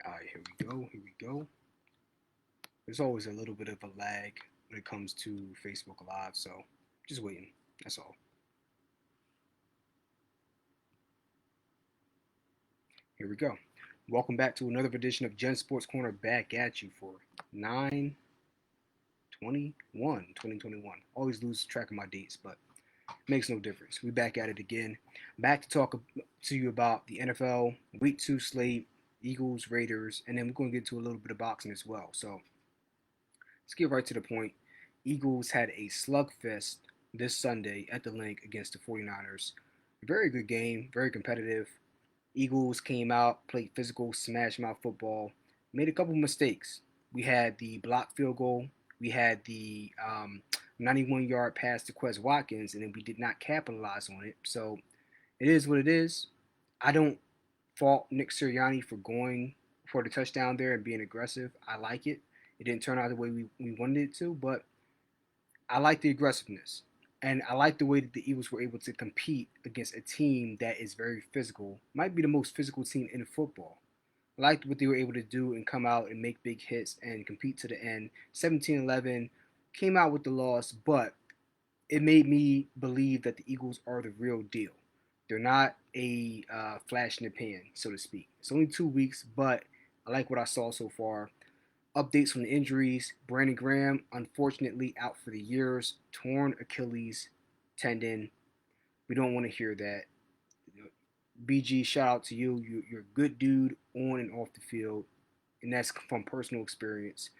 Alright, here we go. Here we go. There's always a little bit of a lag when it comes to Facebook Live, so just waiting. That's all. Here we go. Welcome back to another edition of Gen Sports Corner, back at you for 9/21/2021. Always lose track of my dates, but makes no difference. We back at it again. Back to talk to you about the NFL Week 2 slate, Eagles, Raiders, and then we're going to get to a little bit of boxing as well. So let's get right to the point. Eagles had a slugfest this Sunday at the Link against the 49ers. Very good game, very competitive. Eagles came out, played physical, smash mouth football, made a couple mistakes. We had the blocked field goal, we had the 91-yard pass to Quez Watkins, and then we did not capitalize on it. So it is what it is. I don't fault Nick Sirianni for going for the touchdown there and being aggressive. I like it. It didn't turn out the way we wanted it to, but I like the aggressiveness. And I like the way that the Eagles were able to compete against a team that is very physical. Might be the most physical team in football. I liked what they were able to do and come out and make big hits and compete to the end. 17-11, came out with the loss, but it made me believe that the Eagles are the real deal. They're not a flash in the pan, so to speak. It's only 2 weeks, but I like what I saw so far. Updates on the injuries. Brandon Graham, unfortunately, out for the years. Torn Achilles tendon. We don't want to hear that. BG, shout out to you. You're a good dude on and off the field, and that's from personal experience.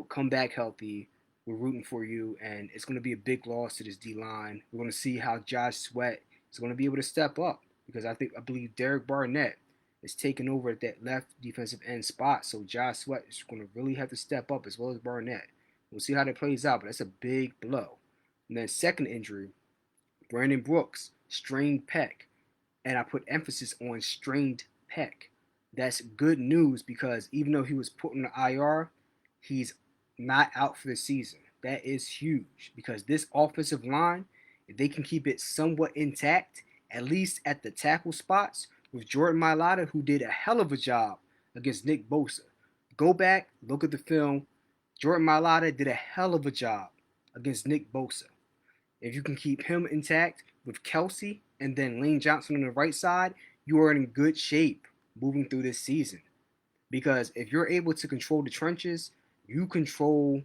Come back healthy. We're rooting for you, and it's going to be a big loss to this D line. We're going to see how Josh Sweat is going to be able to step up because I believe Derek Barnett is taking over at that left defensive end spot. So Josh Sweat is going to really have to step up as well as Barnett. We'll see how that plays out, but that's a big blow. And then second injury, Brandon Brooks, strained pec. And I put emphasis on strained pec. That's good news because even though he was put on the IR, he's not out for the season. That is huge because this offensive line, if they can keep it somewhat intact, at least at the tackle spots, with Jordan Mailata, who did a hell of a job against Nick Bosa. Go back, look at the film. Jordan Mailata did a hell of a job against Nick Bosa. If you can keep him intact with Kelsey and then Lane Johnson on the right side, you are in good shape moving through this season. Because if you're able to control the trenches, you control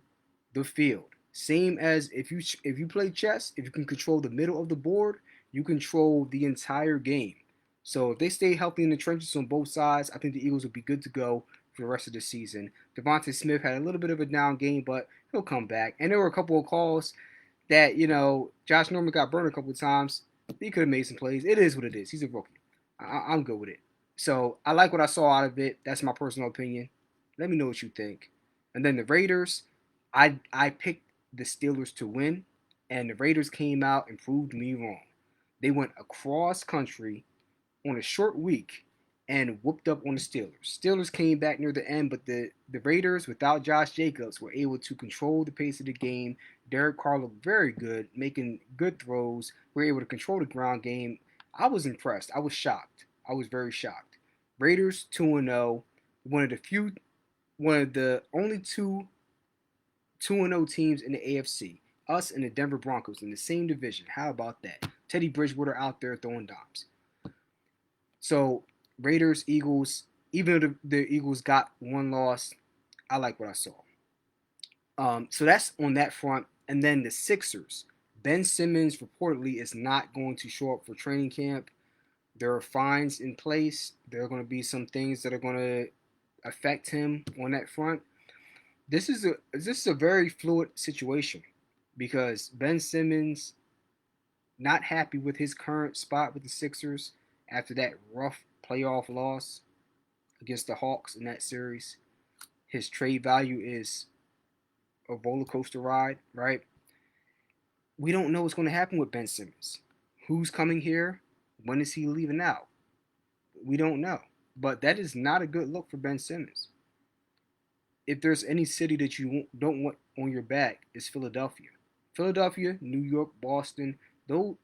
the field. Same as if you play chess, if you can control the middle of the board, you control the entire game. So if they stay healthy in the trenches on both sides, I think the Eagles will be good to go for the rest of the season. Devontae Smith had a little bit of a down game, but he'll come back. And there were a couple of calls that, Josh Norman got burned a couple of times. He could have made some plays. It is what it is. He's a rookie. I'm good with it. So I like what I saw out of it. That's my personal opinion. Let me know what you think. And then the Raiders, I picked the Steelers to win, and the Raiders came out and proved me wrong. They went across country on a short week and whooped up on the Steelers. Steelers came back near the end, but the Raiders, without Josh Jacobs, were able to control the pace of the game. Derek Carr looked very good, making good throws. We were able to control the ground game. I was impressed. I was shocked. I was very shocked. Raiders 2-0, one of the only two 2-0 teams in the AFC. Us and the Denver Broncos in the same division. How about that? Teddy Bridgewater out there throwing dimes. So Raiders, Eagles, even though the Eagles got one loss, I like what I saw. So that's on that front. And then the Sixers. Ben Simmons reportedly is not going to show up for training camp. There are fines in place. There are going to be some things that are going to affect him on that front. This is a very fluid situation because Ben Simmons not happy with his current spot with the Sixers after that rough playoff loss against the Hawks in that series. His trade value is a roller coaster ride, right? We don't know what's going to happen with Ben Simmons. Who's coming here? When is he leaving out? We don't know. But that is not a good look for Ben Simmons. If there's any city that you don't want on your back, it's Philadelphia. Philadelphia, New York, Boston, though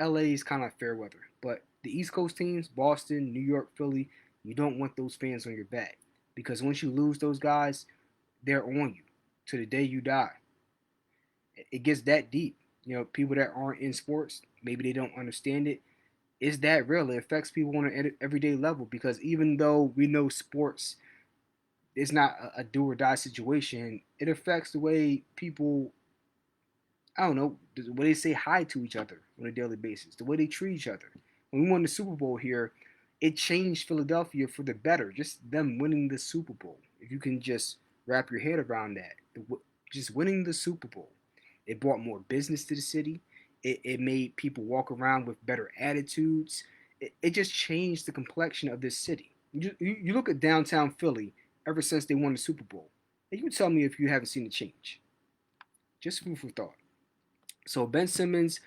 LA is kind of fair weather. But the East Coast teams, Boston, New York, Philly, you don't want those fans on your back. because once you lose those guys, they're on you to the day you die. It gets that deep. People that aren't in sports, maybe they don't understand it. It's that real. It affects people on an everyday level because even though we know sports is not a do or die situation, it affects the way people, I don't know, the way they say hi to each other on a daily basis, the way they treat each other. When we won the Super Bowl here, it changed Philadelphia for the better. Just them winning the Super Bowl. If you can just wrap your head around that, just winning the Super Bowl, it brought more business to the city. It made people walk around with better attitudes. It just changed the complexion of this city. You look at downtown Philly ever since they won the Super Bowl, and you tell me if you haven't seen a change. Just food for thought. So Ben Simmons,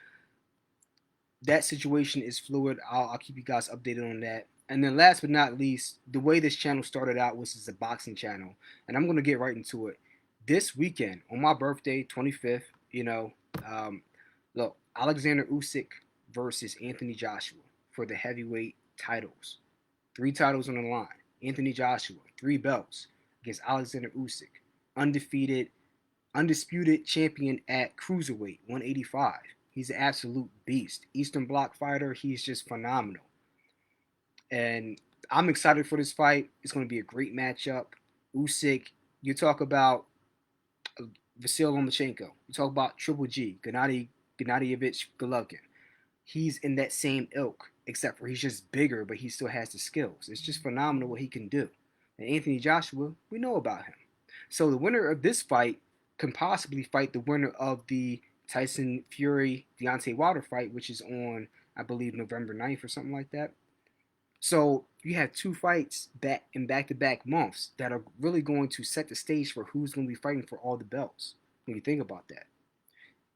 that situation is fluid. I'll keep you guys updated on that. And then last but not least, the way this channel started out was as a boxing channel, and I'm gonna get right into it. This weekend on my birthday, 25th, um, look, Alexander Usyk versus Anthony Joshua for the heavyweight titles. 3 titles on the line. Anthony Joshua, 3 belts against Alexander Usyk, undefeated undisputed champion at cruiserweight, 185. He's an absolute beast. Eastern Bloc fighter. He's just phenomenal. And I'm excited for this fight. It's going to be a great matchup. Usyk, you talk about Vasyl Lomachenko. You talk about Triple G, Gennadievich Golovkin. He's in that same ilk, except for he's just bigger, but he still has the skills. It's just phenomenal what he can do. And Anthony Joshua, we know about him. So the winner of this fight can possibly fight the winner of the Tyson Fury Deontay Wilder fight, which is on, I believe, November 9th or something like that. So you have 2 fights back-to-back months that are really going to set the stage for who's going to be fighting for all the belts when you think about that.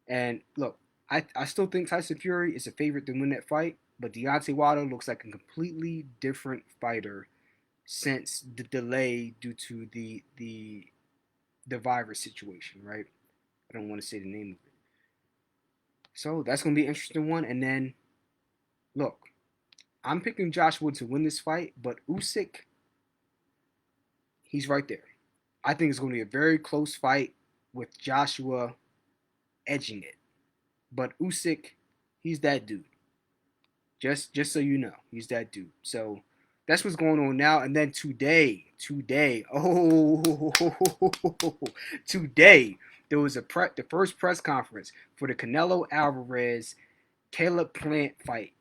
And look, I still think Tyson Fury is a favorite to win that fight, but Deontay Wilder looks like a completely different fighter since the delay due to the virus situation, right? I don't want to say the name of it. So that's going to be an interesting one. And then, look, I'm picking Joshua to win this fight, but Usyk, he's right there. I think it's going to be a very close fight with Joshua edging it. But Usyk, he's that dude. Just so you know, he's that dude. So that's what's going on now. And then today, today there was the first press conference for the Canelo Alvarez Caleb Plant fight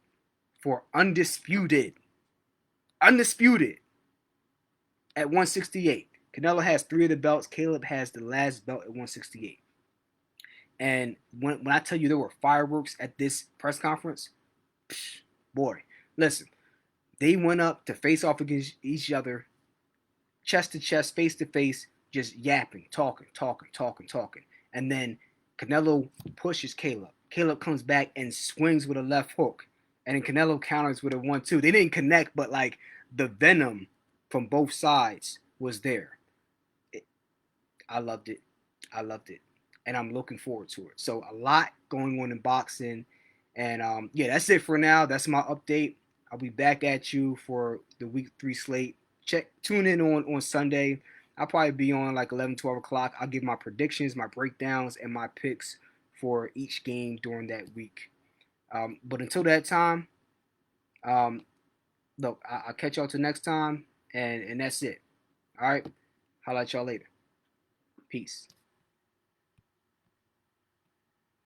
for undisputed at 168. Canelo has 3 of the belts. Caleb has the last belt at 168. And when I tell you there were fireworks at this press conference, boy, listen, they went up to face off against each other, chest to chest, face to face, just yapping, talking. And then Canelo pushes Caleb. Caleb comes back and swings with a left hook. And then Canelo counters with a 1-2. They didn't connect, but like the venom from both sides was there. I loved it. And I'm looking forward to it. So a lot going on in boxing. And yeah, that's it for now. That's my update. I'll be back at you for the week 3 slate. Tune in on Sunday. I'll probably be on like 11, 12 o'clock. I'll give my predictions, my breakdowns, and my picks for each game during that week. But until that time, look, I'll catch y'all till next time. And that's it. All right. Holla at y'all later. Peace.